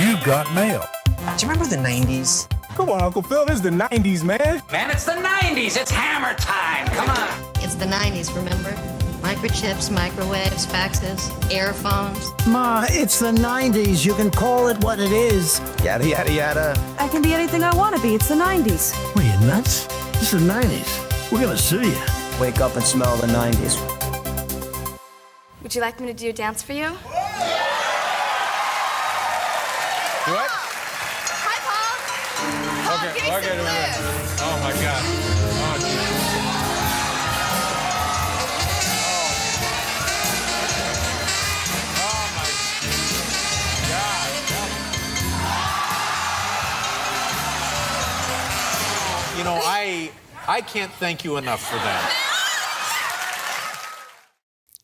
You've got mail. Do you remember the 90s? Come on, Uncle Phil, this is the 90s, man. Man, it's the 90s. It's hammer time. Come on. It's the 90s, remember? Microchips, microwaves, faxes, airphones. Ma, it's the 90s. You can call it what it is. Yada, yada, yada. I can be anything I want to be. It's the 90s. What, are you nuts? This is the 90s. We're gonna sue you. Wake up and smell the 90s. Would you like me to do a dance for you? What? Hi, Paul. Paul, give me some blues. Oh my God. Oh, Jesus. Oh my God. You know, I can't thank you enough for that.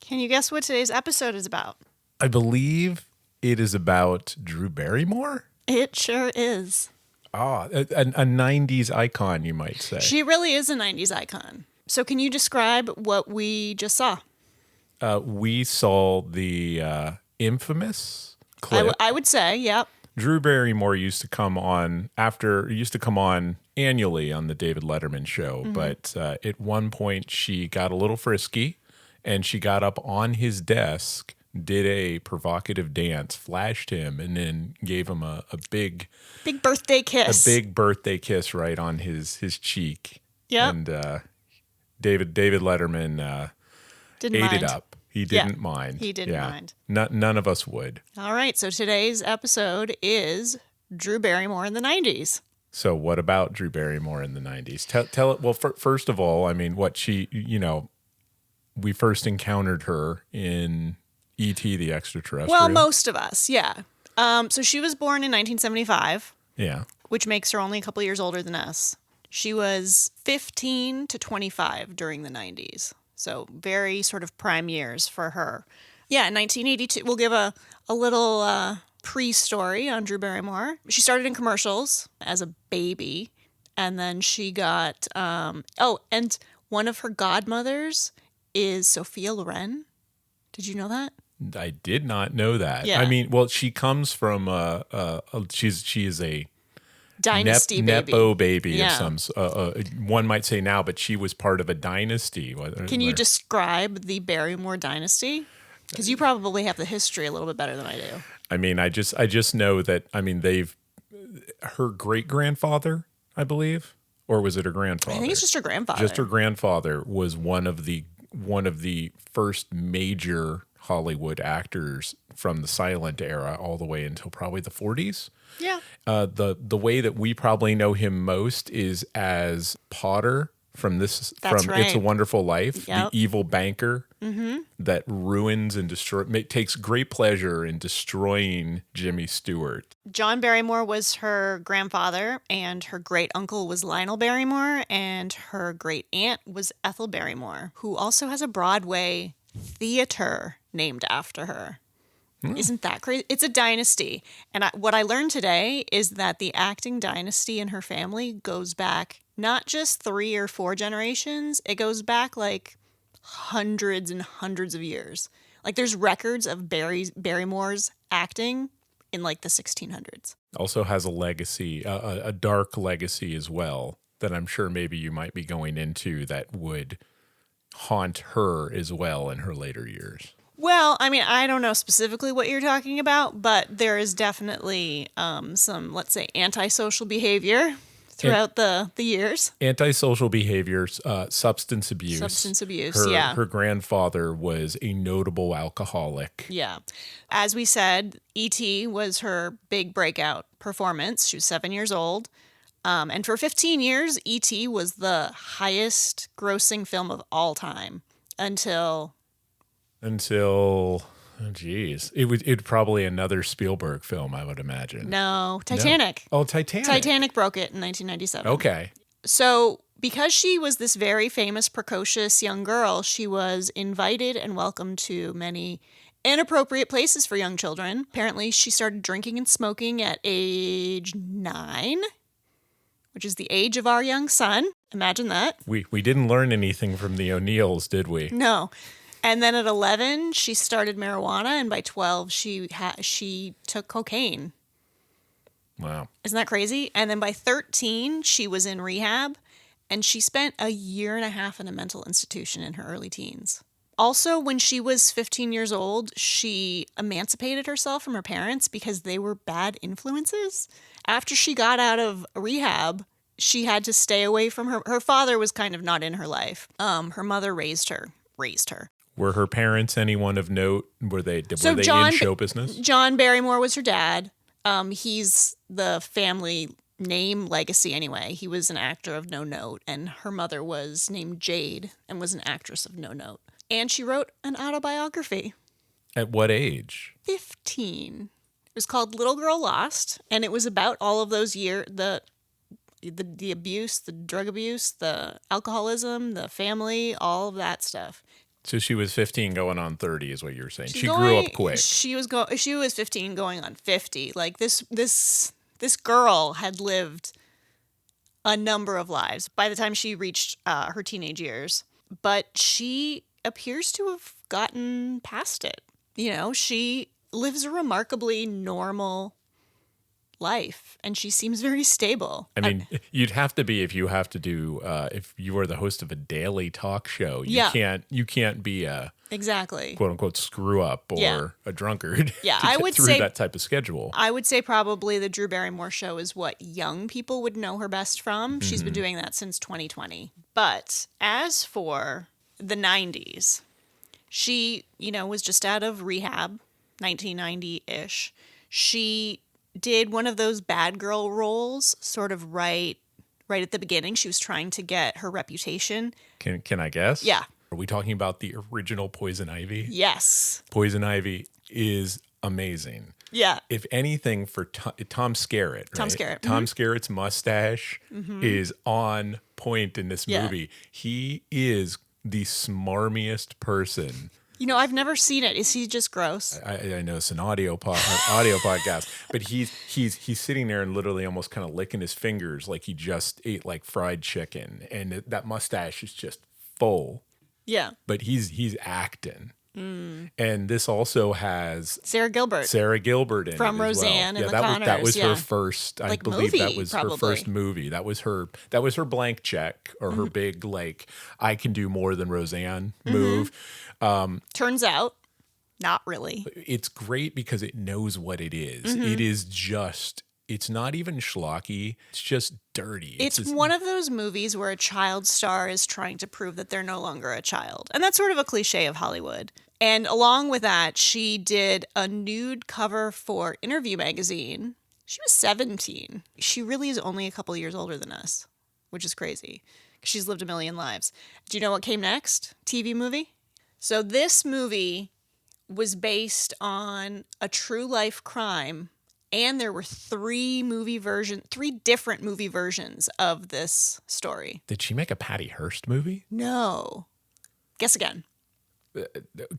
Can you guess what today's episode is about? I believe it is about Drew Barrymore. It sure is. Ah, a 90s icon, you might say. She really is a 90s icon. So can you describe what we just saw? We saw the infamous clip. I would say, yep. Drew Barrymore used to come on annually on the David Letterman show, but at one point she got a little frisky and she got up on his desk, did a provocative dance, flashed him, and then gave him a big birthday kiss. A big birthday kiss right on his cheek. Yeah. And David Letterman didn't ate mind. it up. He didn't mind. He didn't mind. None of us would. All right. So today's episode is Drew Barrymore in the 90s. So what about Drew Barrymore in the 90s? Tell it. Well, first of all, I mean, what she, we first encountered her in E.T. the Extraterrestrial. Well, most of us, yeah. So she was born in 1975. Yeah. Which makes her only a couple years older than us. She was 15 to 25 during the 90s. So very sort of prime years for her. Yeah, in 1982, we'll give a little pre-story on Drew Barrymore. She started in commercials as a baby. And then she got, and one of her godmothers is Sophia Loren. Did you know that? I did not know that. Yeah. I mean, well, she comes from she is a dynasty baby. Nepo baby Yeah. of some. One might say now, but she was part of a dynasty. Can you describe the Barrymore dynasty? Because you probably have the history a little bit better than I do. I mean, I just know that. I mean, her great grandfather, I believe, or was it her grandfather? I think it's just her grandfather. Just her grandfather was one of the first major Hollywood actors from the silent era all the way until probably the 40s. Yeah. The way that we probably know him most is as Potter from It's a Wonderful Life, Yep. the evil banker that ruins and takes great pleasure in destroying Jimmy Stewart. John Barrymore was her grandfather, and her great uncle was Lionel Barrymore, and her great aunt was Ethel Barrymore, who also has a Broadway theater named after her. Isn't that crazy? It's a dynasty. And what I learned today is that the acting dynasty in her family goes back not just 3 or 4 generations, it goes back like hundreds and hundreds of years. Like there's records of Barrymore's acting in like the 1600s. Also has a legacy, a dark legacy as well, that I'm sure maybe you might be going into that would haunt her as well in her later years. Well, I mean, I don't know specifically what you're talking about, but there is definitely some, let's say, antisocial behavior throughout the years. Antisocial behaviors, substance abuse. Substance abuse, yeah. Her grandfather was a notable alcoholic. Yeah. As we said, E.T. was her big breakout performance. She was 7 years old. And for 15 years, E.T. was the highest grossing film of all time until, oh geez, it'd probably another Spielberg film, I would imagine. No, Titanic. No. Oh, Titanic. Titanic broke it in 1997. Okay. So because she was this very famous, precocious young girl, she was invited and welcomed to many inappropriate places for young children. Apparently, she started drinking and smoking at age 9, which is the age of our young son. Imagine that. We didn't learn anything from the O'Neills, did we? No. And then at 11, she started marijuana, and by 12, she took cocaine. Wow. Isn't that crazy? And then by 13, she was in rehab, and she spent a year and a half in a mental institution in her early teens. Also, when she was 15 years old, she emancipated herself from her parents because they were bad influences. After she got out of rehab, she had to stay away from her father was kind of not in her life. Her mother raised her. Were her parents anyone of note? Were they in show business? John Barrymore was her dad. He's the family name legacy anyway. He was an actor of no note, and her mother was named Jade and was an actress of no note. And she wrote an autobiography. At what age? 15. It was called Little Girl Lost, and it was about all of those years, the abuse, the drug abuse, the alcoholism, the family, all of that stuff. So she was 15 going on 30 is what you're saying. She grew up quick. She was 15 going on 50. Like this girl had lived a number of lives by the time she reached her teenage years. But she appears to have gotten past it. You know, she lives a remarkably normal life, and she seems very stable. I mean, you'd have to be if you have to do if you are the host of a daily talk show. You can't be a exactly quote unquote screw up or a drunkard. Yeah, to I get would through say that type of schedule. I would say probably the Drew Barrymore show is what young people would know her best from. She's been doing that since 2020. But as for the 90s, she, was just out of rehab, 1990-ish. She did one of those bad girl roles sort of right at the beginning. She was trying to get her reputation. Can I guess? Yeah. Are we talking about the original Poison Ivy? Yes. Poison Ivy is amazing. Yeah. If anything, for Tom Skerritt, right? Tom Skerritt. Tom Skerritt's mustache is on point in this movie. He is the smarmiest person. I've never seen it. Is he just gross? I know it's an audio podcast, but he's sitting there and literally almost kind of licking his fingers like he just ate like fried chicken, and that mustache is just full. Yeah. But he's acting. And this also has Sarah Gilbert in from it as Roseanne well. and the Connors. That was her first. I believe movie, that was probably. her first movie. That was her blank check or her big I can do more than Roseanne move. Turns out, not really. It's great because it knows what it is. It is just. It's not even schlocky. It's just dirty. It's one of those movies where a child star is trying to prove that they're no longer a child. And that's sort of a cliche of Hollywood. And along with that, she did a nude cover for Interview magazine. She was 17. She really is only a couple years older than us, which is crazy because she's lived a million lives. Do you know what came next? TV movie? So this movie was based on a true life crime. And there were three different movie versions of this story. Did she make a Patty Hearst movie? No. Guess again.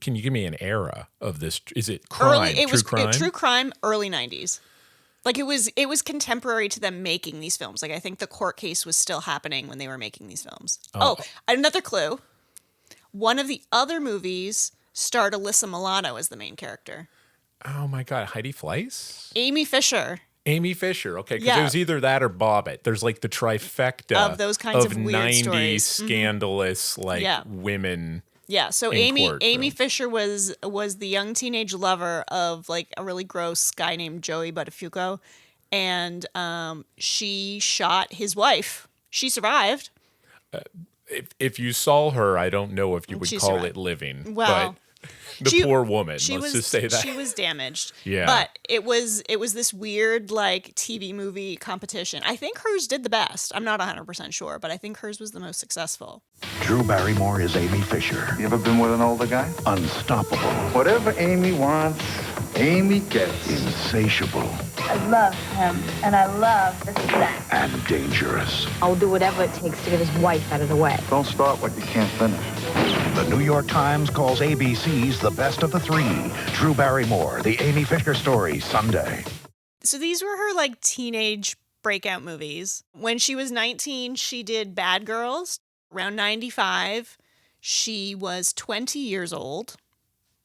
Can you give me an era of this? Is it crime? True crime, early 90s. Like it was contemporary to them making these films. Like I think the court case was still happening when they were making these films. Oh, another clue. One of the other movies starred Alyssa Milano as the main character. Oh my God, Heidi Fleiss? Amy Fisher. Okay, because it was either that or Bobbitt. There's like the trifecta of those kinds of weird 90s stories. Scandalous women. Yeah, so Amy Fisher was the young teenage lover of like a really gross guy named Joey Buttafuoco, and she shot his wife. She survived. If you saw her, I don't know if you would call it living. Well. But poor woman, let's just say that. She was damaged. Yeah. But it was this weird like TV movie competition. I think hers did the best. I'm not 100% sure, but I think hers was the most successful. Drew Barrymore is Amy Fisher. You ever been with an older guy? Unstoppable. Whatever Amy wants, Amy gets. Insatiable. I love him, and I love the sex. And dangerous. I'll do whatever it takes to get his wife out of the way. Don't start what you can't finish. The New York Times calls ABC's the best of the three. Drew Barrymore, the Amy Fisher story, Sunday. So these were her like teenage breakout movies. When she was 19, she did Bad Girls. Around 95, she was 20 years old.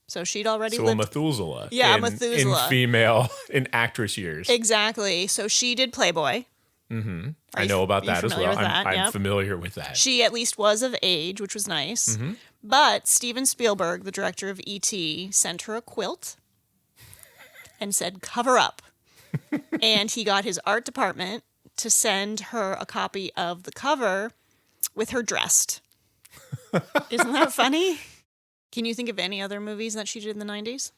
So she'd already So lived. a Methuselah. Yeah, in, Methuselah. In female, in actress years. Exactly. So she did Playboy. Mm-hmm. I know about that as well. I'm familiar with that. She at least was of age, which was nice. But Steven Spielberg, the director of E.T., sent her a quilt and said, cover up. And he got his art department to send her a copy of the cover with her dressed. Isn't that funny? Can you think of any other movies that she did in the 90s?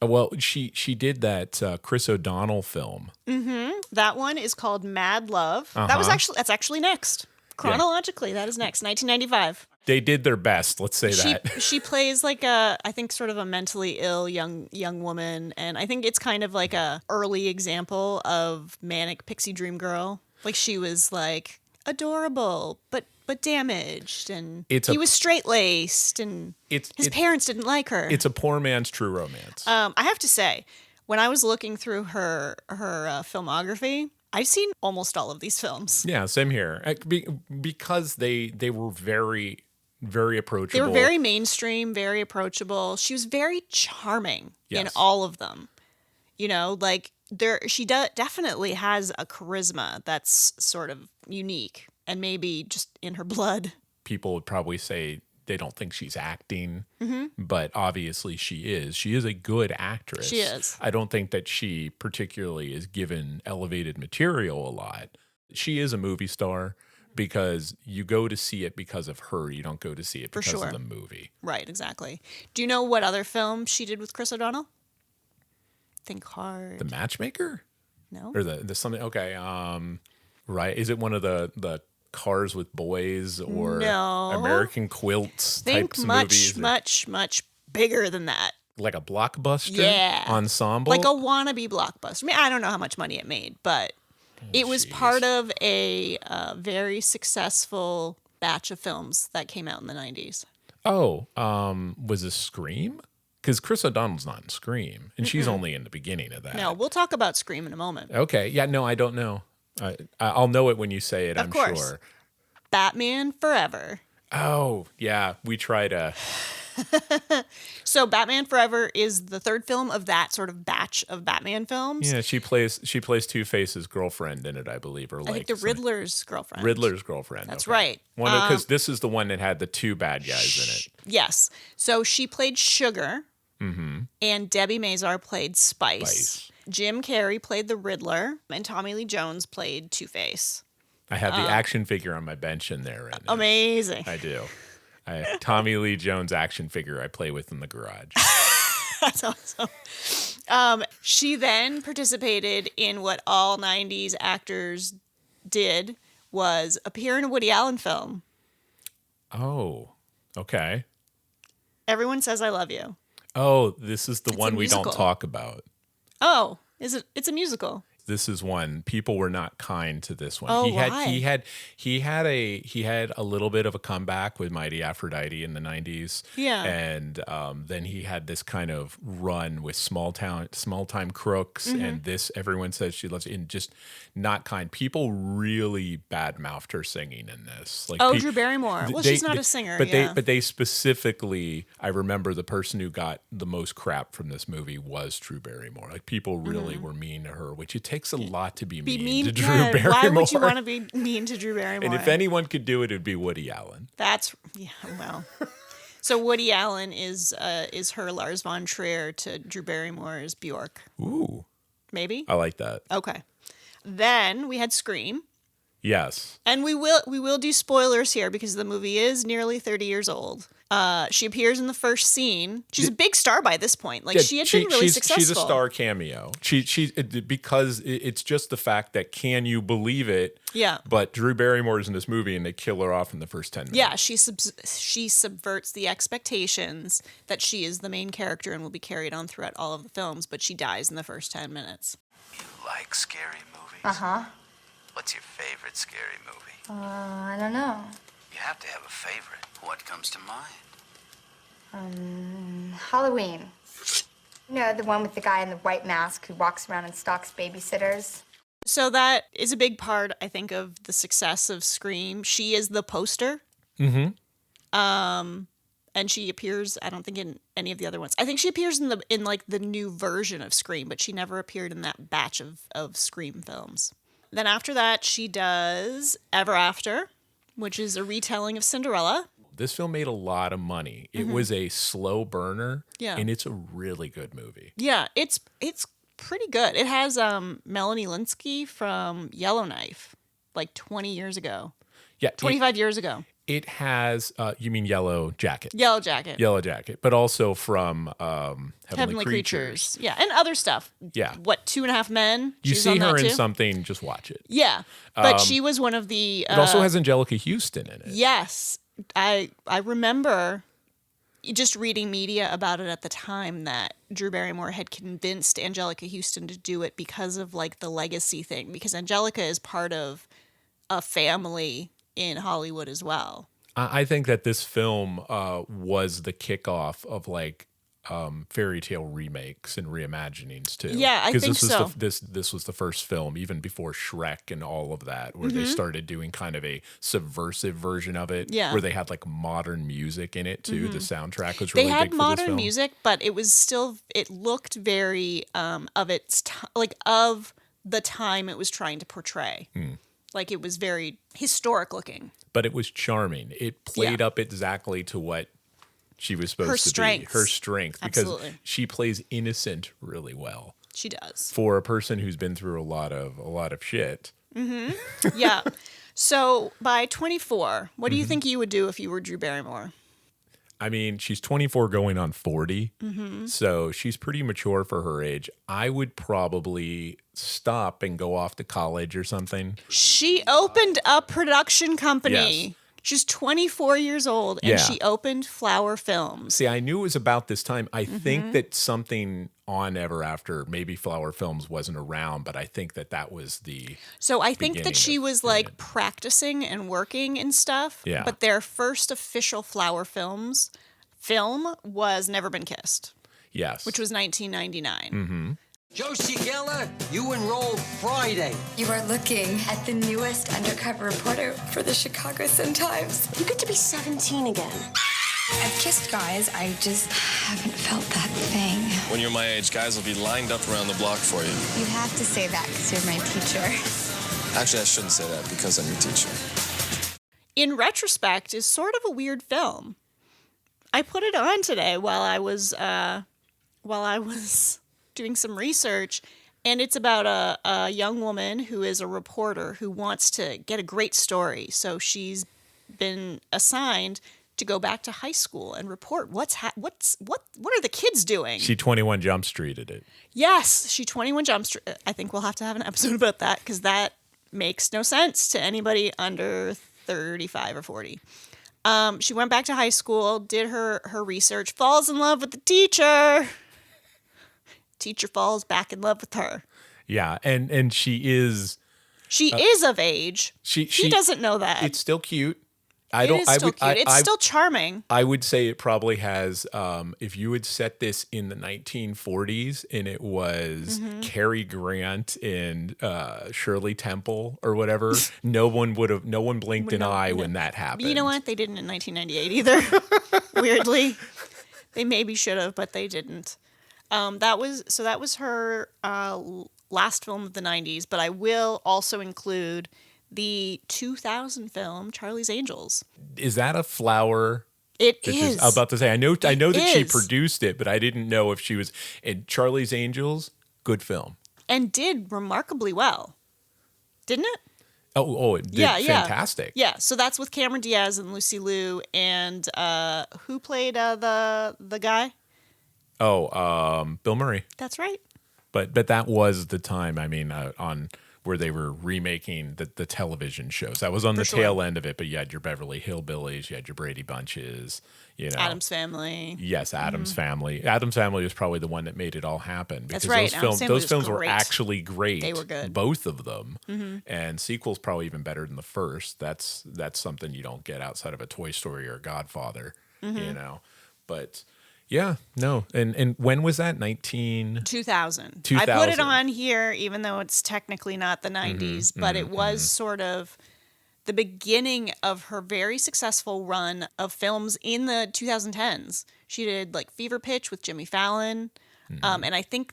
Well, she did that Chris O'Donnell film. That one is called Mad Love. That's actually next. Chronologically, that is next, 1995. They did their best, let's say that. She plays like I think sort of a mentally ill young woman, and I think it's kind of like a early example of manic pixie dream girl. Like she was like adorable, but damaged, and he was straight-laced, and his parents didn't like her. It's a poor man's true romance. I have to say, when I was looking through her filmography, I've seen almost all of these films. Yeah, same here. Because they were very, very approachable. They were very mainstream, very approachable. She was very charming in all of them. You know, like she definitely has a charisma that's sort of unique, and maybe just in her blood. People would probably say they don't think she's acting, but obviously she is. She is a good actress. She is. I don't think that she particularly is given elevated material a lot. She is a movie star because you go to see it because of her. You don't go to see it because of the movie. Right, exactly. Do you know what other film she did with Chris O'Donnell? Think hard. The Matchmaker? No. Or the something? Okay. Right. Is it one of the Cars with Boys or American Quilts types of movies? Think much bigger than that. Like a blockbuster ensemble? Like a wannabe blockbuster. I mean, I don't know how much money it made, but it was part of a very successful batch of films that came out in the 90s. Oh, was this Scream? Because Chris O'Donnell's not in Scream, and she's only in the beginning of that. No, we'll talk about Scream in a moment. Okay. Yeah, no, I don't know. I'll know it when you say it, I'm sure. Batman Forever. Oh, yeah. We try to... So Batman Forever is the third film of that sort of batch of Batman films. Yeah, she plays Two-Face's girlfriend in it, I believe. Or I think the Riddler's girlfriend. Riddler's girlfriend. That's right. Because this is the one that had the two bad guys in it. Yes. So she played Sugar, and Debbie Mazar played Spice. Jim Carrey played the Riddler, and Tommy Lee Jones played Two-Face. I have the action figure on my bench in there right now. Amazing. I do. Tommy Lee Jones action figure I play with in the garage. That's awesome. She then participated in what all 90s actors did, was appear in a Woody Allen film. Oh, okay. Everyone Says I Love You. Oh, this is the It's one a we don't musical. talk about. Oh, is it? It's a musical. This is one. People were not kind to this one. Oh, He had a little bit of a comeback with Mighty Aphrodite in the 90s. Yeah. And then he had this kind of run with small time crooks and this Everyone Says She Loves You, and just not kind. People really badmouthed her singing in this. Like Drew Barrymore. Well, she's not a singer. But they specifically, I remember the person who got the most crap from this movie was Drew Barrymore. Like people really were mean to her, which it takes a lot to be mean to Drew Barrymore. Why would you want to be mean to Drew Barrymore? And if anyone could do it, it'd be Woody Allen. Well. So Woody Allen is her Lars von Trier to Drew Barrymore's Bjork. Ooh. Maybe? I like that. Okay. Then we had Scream. Yes. And we will do spoilers here because the movie is nearly 30 years old. She appears in the first scene. She's a big star by this point. Like she had been really successful. She's a star cameo. Because it's just the fact that can you believe it? Yeah. But Drew Barrymore is in this movie and they kill her off in the first 10 minutes. Yeah, she subverts the expectations that she is the main character and will be carried on throughout all of the films, but she dies in the first 10 minutes. You like scary movies? Uh-huh. What's your favorite scary movie? I don't know. You have to have a favorite. What comes to mind? Halloween. You know, the one with the guy in the white mask who walks around and stalks babysitters? So that is a big part, I think, of the success of Scream. She is the poster. Mm-hmm. And she appears, I don't think, in any of the other ones. I think she appears in like the new version of Scream, but she never appeared in that batch of Scream films. Then after that, she does Ever After, which is a retelling of Cinderella. This film made a lot of money. It was a slow burner, Yeah. and it's a really good movie. Yeah, it's pretty good. It has Melanie Linsky from Yellowknife, like 20 years ago. Yeah, 25 years ago. It has, you mean Yellow Jacket? Yellow Jacket. Yellow Jacket, but also from Heavenly Creatures. Yeah, and other stuff. Yeah. What, 2.5 Men? You She's see on her that in too? something, just watch it. Yeah, but she was one of the... It also has Angelica Houston in it. Yes. I remember just reading media about it at the time that Drew Barrymore had convinced Angelica Houston to do it because of like the legacy thing, because Angelica is part of a family in Hollywood as well. I think that this film was the kickoff of like fairy tale remakes and reimaginings too. Yeah, I think so. This was the first film, even before Shrek and all of that, where they started doing kind of a subversive version of it. Yeah. Where they had like modern music in it too. The soundtrack was really They big had for this modern film. music, but it was still, it looked very of its like of the time it was trying to portray. Like it was very historic looking. But it was charming. It played up exactly to what she was supposed to be. Her strength. Because Absolutely. she plays innocent really well. She does. For a person who's been through a lot of shit. Yeah. So by 24, what do you think you would do if you were Drew Barrymore? I mean, she's 24 going on 40. So she's pretty mature for her age. I would probably stop and go off to college or something. She opened a production company. Yes. She's 24 years old, and Yeah. she opened Flower Films. See, I knew it was about this time. I think that something on Ever After, maybe Flower Films wasn't around, but I think that was the... So I think that beginning she of was like practicing and working and stuff. Yeah. But their first official Flower Films film was Never Been Kissed, Yes. which was 1999. Josie Geller, you enrolled Friday. You are looking at the newest undercover reporter for the Chicago Sun-Times. You get to be 17 again. I've kissed guys, I just haven't felt that thing. When you're my age, guys will be lined up around the block for you. You have to say that because you're my teacher. Actually, I shouldn't say that because I'm your teacher. In retrospect, is sort of a weird film. I put it on today while I was doing some research, and it's about a young woman who is a reporter who wants to get a great story. So she's been assigned to go back to high school and report what are the kids doing? She 21 Jump Streeted it. Yes, she 21 Jump Street. I think we'll have to have an episode about that because that makes no sense to anybody under 35 or 40. She went back to high school, did her research, falls in love with the teacher. Teacher falls back in love with her. Yeah, and she is... She is of age. She doesn't know that. It's still cute. It's still charming. I would say it probably has, if you had set this in the 1940s and it was Cary Grant and Shirley Temple or whatever, no one blinked an eye when that happened. But you know what? They didn't in 1998 either. Weirdly. They maybe should have, but they didn't. That was her last film of the 90s, but I will also include the 2000 film Charlie's Angels. Is that a flower? It is. I was about to say, I know that she produced it, but I didn't know if she was in Charlie's Angels. Good film. And did remarkably well. Didn't it? Oh, it did fantastic. Yeah, so that's with Cameron Diaz and Lucy Liu, and who played the guy? Oh, Bill Murray. That's right. But that was the time, I mean, on where they were remaking the television shows. That was on the tail end of it, but you had your Beverly Hillbillies, you had your Brady Bunches, you know. Addams Family. Yes, Addams Family. Addams Family was probably the one that made it all happen. Because That's right. those films were actually great. They were good. Both of them. And sequels probably even better than the first. That's something you don't get outside of a Toy Story or a Godfather, you know. But... yeah, no. And when was that? 2000. I put it on here, even though it's technically not the 90s, but it was sort of the beginning of her very successful run of films in the 2010s. She did like Fever Pitch with Jimmy Fallon. And I think,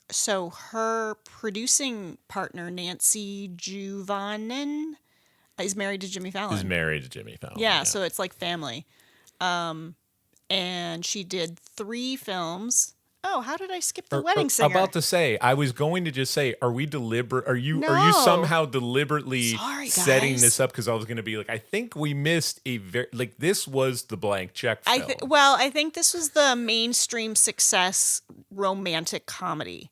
so her producing partner, Nancy Juvanen, is married to Jimmy Fallon. Yeah, so it's like family. And she did 3 films. Oh, how did I skip The Wedding Singer? About to say, I was going to just say, are we deliberate? Are you somehow deliberately setting this up? Because I was going to be like, I think we missed a very this was the blank check film. I think this was the mainstream success romantic comedy.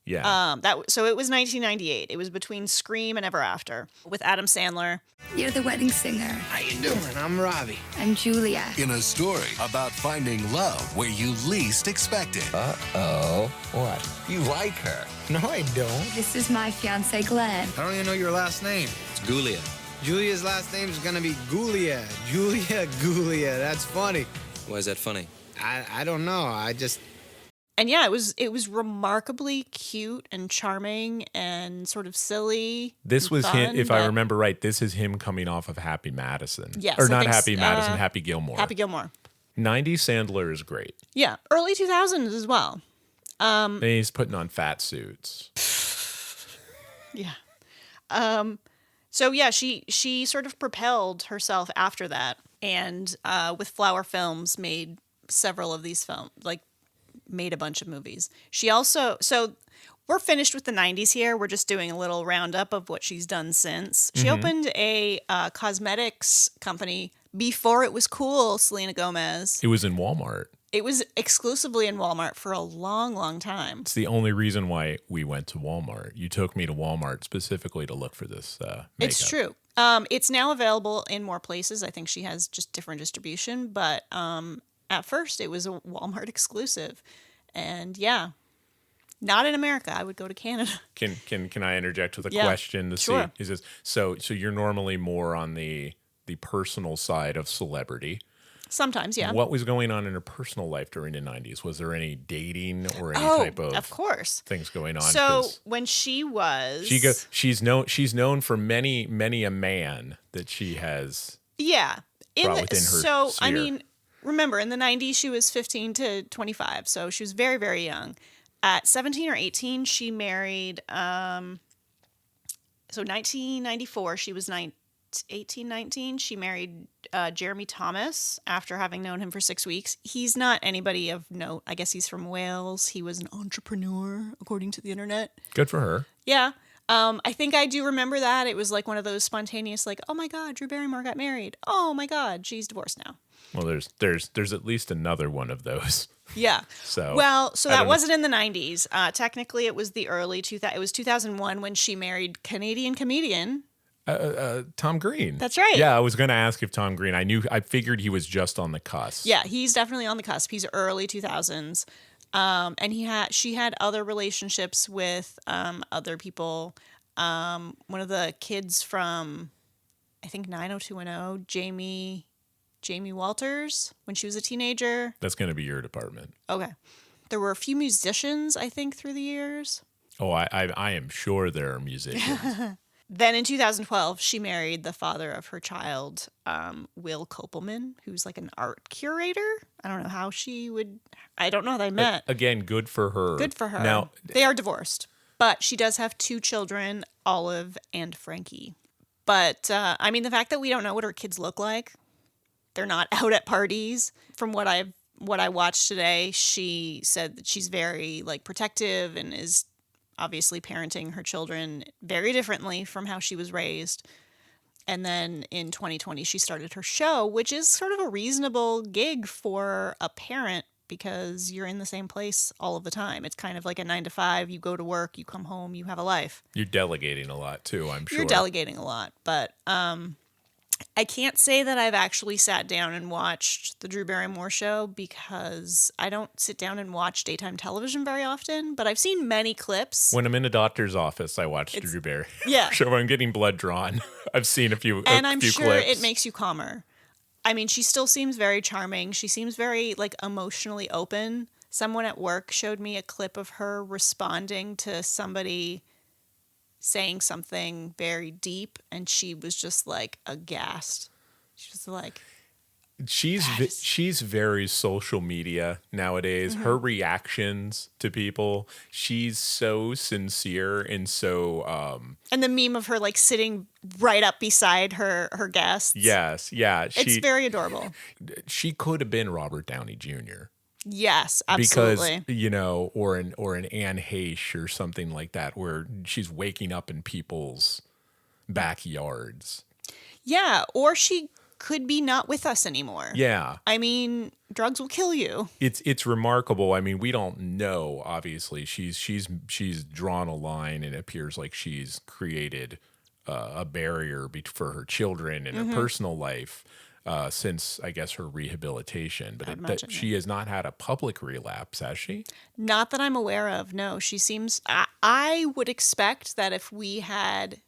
Yeah. So it was 1998. It was between Scream and Ever After with Adam Sandler. You're the wedding singer. How you doing? I'm Robbie. I'm Julia. In a story about finding love where you least expect it. Uh-oh. What? You like her? No, I don't. This is my fiance, Glenn. I don't even know your last name. It's Gulia. Julia's last name is gonna be Gulia. Gulia. That's funny. Why is that funny? I don't know. And yeah, it was remarkably cute and charming and sort of silly. This was fun, him, if I remember right, this is him coming off of Happy Madison. Yes. Or not Happy Madison, Happy Gilmore. Happy Gilmore. 90s Sandler is great. Yeah. Early 2000s as well. And he's putting on fat suits. Yeah. So yeah, she sort of propelled herself after that, and with Flower Films made several of these films, like made a bunch of movies. She also, so we're finished with the 90s here. We're just doing a little roundup of what she's done since. She opened a cosmetics company before it was cool, Selena Gomez. It was in Walmart. It was exclusively in Walmart for a long, long time. It's the only reason why we went to Walmart. You took me to Walmart specifically to look for this makeup. It's true. It's now available in more places. I think she has just different distribution, but at first it was a Walmart exclusive. And yeah, not in America. I would go to Canada. Can I interject with a question to sure. see? Is this so you're normally more on the personal side of celebrity. Sometimes, yeah. What was going on in her personal life during the 90s? Was there any dating or any type of course, things going on? So when she was... She's known for many a man that she has brought within her So, sphere. I mean, remember, in the 90s, she was 15 to 25, so she was very, very young. At 17 or 18, she married... so 1994, she was 18, 19, she married Jeremy Thomas after having known him for 6 weeks. He's not anybody of note. I guess he's from Wales. He was an entrepreneur, according to the internet. Good for her. Yeah. I think I do remember that. It was like one of those spontaneous, like, oh my God, Drew Barrymore got married. Oh my God, she's divorced now. Well, there's at least another one of those. Yeah. So that wasn't in the 90s. Technically, it was the early 2000s. It was 2001 when she married Canadian comedian Tom Green. That's right. Yeah, I was going to ask if Tom Green. I figured he was just on the cusp. Yeah, he's definitely on the cusp. He's early 2000s. And she had other relationships with other people. One of the kids from, I think 90210, Jamie Walters, when she was a teenager. That's going to be your department. Okay. There were a few musicians, I think, through the years. Oh, I am sure there are musicians. Then in 2012, she married the father of her child, Will Kopelman, who's like an art curator. I don't know how I don't know how they met. Again, good for her. Good for her. Now, they are divorced, but she does have 2 children, Olive and Frankie. But, I mean, the fact that we don't know what her kids look like, they're not out at parties. From what I watched today, she said that she's very, like, protective and is obviously parenting her children very differently from how she was raised. And then in 2020, she started her show, which is sort of a reasonable gig for a parent because you're in the same place all of the time. It's kind of like a 9 to 5. You go to work, you come home, you have a life. You're delegating a lot too, I'm sure. You're delegating a lot, but I can't say that I've actually sat down and watched the Drew Barrymore show because I don't sit down and watch daytime television very often, but I've seen many clips. When I'm in a doctor's office, I watch Drew Barrymore. Yeah. So when I'm getting blood drawn, I've seen a few And I'm sure clips. It makes you calmer. I mean, she still seems very charming. She seems very, like, emotionally open. Someone at work showed me a clip of her responding to somebody saying something very deep, and she was just like aghast. She was like, she's very social media nowadays. Her reactions to people, she's so sincere and so and the meme of her like sitting right up beside her guests. yes, yeah, It's very adorable. She could have been Robert Downey Jr. Yes, absolutely. Because, or an Anne Heche or something like that, where she's waking up in people's backyards. Yeah, or she could be not with us anymore. Yeah. I mean, drugs will kill you. It's remarkable. I mean, we don't know, obviously. She's drawn a line, and it appears like she's created a barrier for her children and her personal life since, I guess, her rehabilitation. But she has not had a public relapse, has she? Not that I'm aware of. No, she seems... I would expect that if we had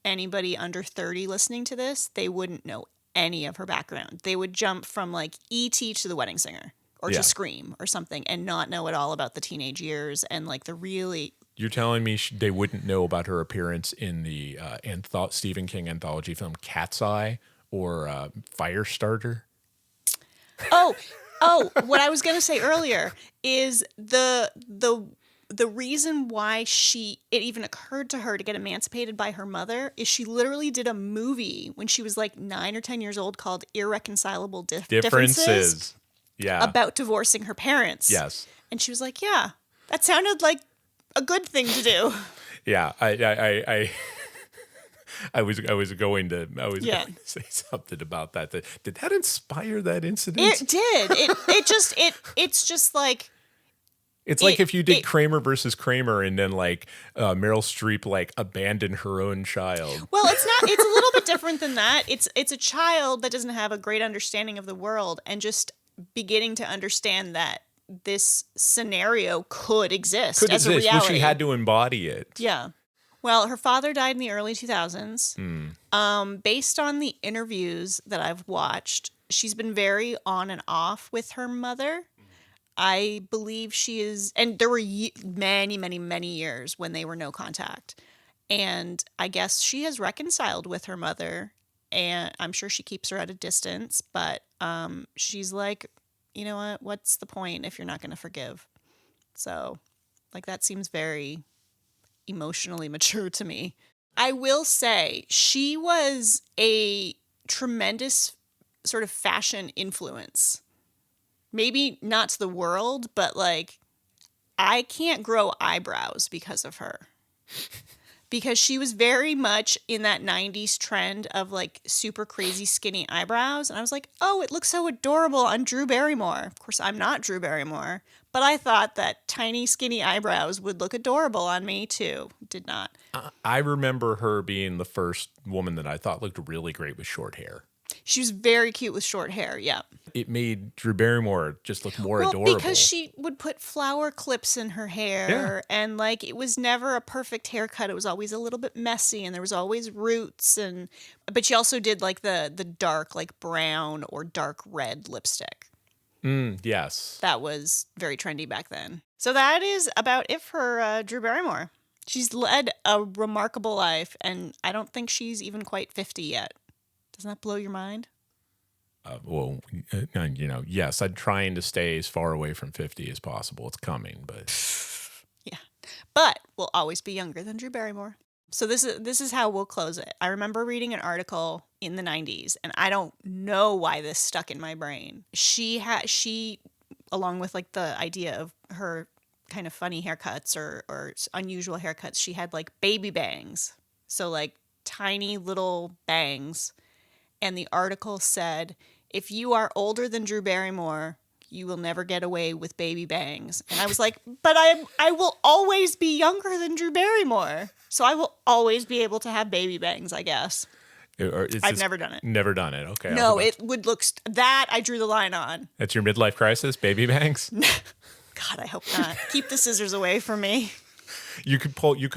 anybody under 30 listening to this, they wouldn't know any of her background. They would jump from like E.T. to The Wedding Singer or to Scream or something and not know at all about the teenage years and like the really... You're telling me they wouldn't know about her appearance in the Stephen King anthology film Cat's Eye or Firestarter? Oh, what I was going to say earlier is the reason why it even occurred to her to get emancipated by her mother is she literally did a movie when she was like 9 or 10 years old called Irreconcilable Differences. Yeah. About divorcing her parents. Yes. And she was like, yeah, that sounded like a good thing to do. Yeah. I was going to say something about that. Did that inspire that incident? It did. It's just like... It's like if you did Kramer versus Kramer and then like Meryl Streep like abandoned her own child. Well, it's not. It's a little bit different than that. It's a child that doesn't have a great understanding of the world and just beginning to understand that this scenario could exist as a reality. Well, she had to embody it. Yeah. Well, her father died in the early 2000s. Based on the interviews that I've watched, she's been very on and off with her mother. I believe she is, and there were many, many, many years when they were no contact. And I guess she has reconciled with her mother, and I'm sure she keeps her at a distance, but she's like, you know what, what's the point if you're not going to forgive? So, like, that seems very emotionally mature to me. I will say she was a tremendous sort of fashion influence. Maybe not to the world, but like I can't grow eyebrows because of her. Because she was very much in that 90s trend of like super crazy skinny eyebrows. And I was like, oh, it looks so adorable on Drew Barrymore. Of course, I'm not Drew Barrymore, but I thought that tiny skinny eyebrows would look adorable on me too. Did not. I remember her being the first woman that I thought looked really great with short hair. She was very cute with short hair, yeah. It made Drew Barrymore just look more adorable. Because she would put flower clips in her hair, and like it was never a perfect haircut. It was always a little bit messy, and there was always roots. But she also did like the dark, like brown or dark red lipstick. Yes. That was very trendy back then. So that is about it for Drew Barrymore. She's led a remarkable life, and I don't think she's even quite 50 yet. Doesn't that blow your mind? Yes, I'm trying to stay as far away from 50 as possible. It's coming, but... Yeah. But we'll always be younger than Drew Barrymore. So this is how we'll close it. I remember reading an article in the 90s, and I don't know why this stuck in my brain. She, along with like the idea of her kind of funny haircuts or unusual haircuts, she had like baby bangs. So like tiny little bangs. And the article said, if you are older than Drew Barrymore, you will never get away with baby bangs. And I was like, but I will always be younger than Drew Barrymore. So I will always be able to have baby bangs, I guess. I've never done it. Never done it. Okay. No, it would look... that I drew the line on. That's your midlife crisis? Baby bangs? God, I hope not. Keep the scissors away from me. You could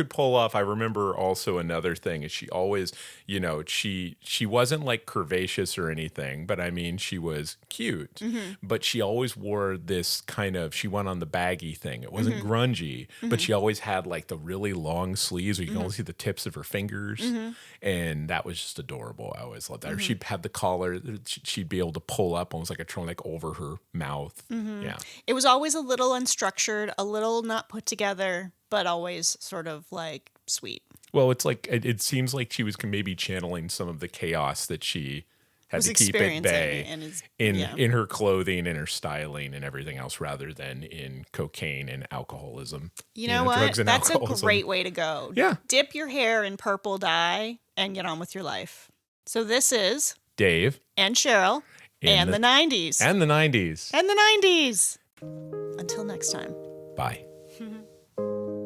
pull off. I remember also another thing is she always, she wasn't like curvaceous or anything, but I mean she was cute. Mm-hmm. But she always wore this kind of, she went on the baggy thing. It wasn't Mm-hmm. grungy, Mm-hmm. but she always had like the really long sleeves where you can Mhm. only see the tips of her fingers. Mhm. And that was just adorable. I always loved that. Or Mhm. she'd have the collar, she'd be able to pull up almost like a turtleneck over her mouth. Mhm. Yeah. It was always a little unstructured, a little not put together, but always sort of like sweet. Well, it's like it seems like she was maybe channeling some of the chaos that she had Was to keep at bay experiencing in her clothing and her styling and everything else, rather than in cocaine and alcoholism. You know what? Drugs and That's a alcoholism. great way to go. Yeah. Dip your hair in purple dye and get on with your life. So this is Dave and Cheryl and the 90s. And the 90s. And the 90s. Until next time. Bye.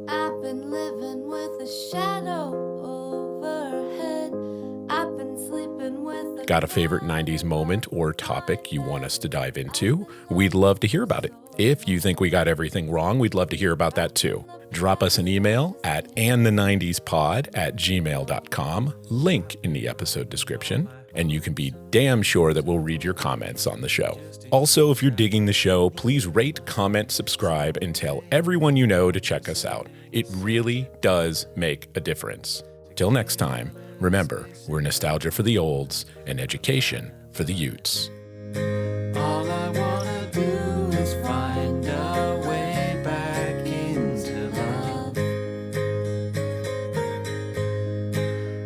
I've been living with a shadow overhead. I've been sleeping with a Got a favorite 90s moment or topic you want us to dive into? We'd love to hear about it. If you think we got everything wrong, we'd love to hear about that too. Drop us an email at andthe90spod@gmail.com, link in the episode description, and you can be damn sure that we'll read your comments on the show. Also, if you're digging the show, please rate, comment, subscribe, and tell everyone you know to check us out. It really does make a difference. Till next time, remember, we're nostalgia for the olds and education for the Utes. All I wanna do is find a way back into love.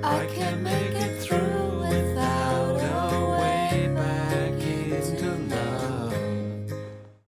I can't make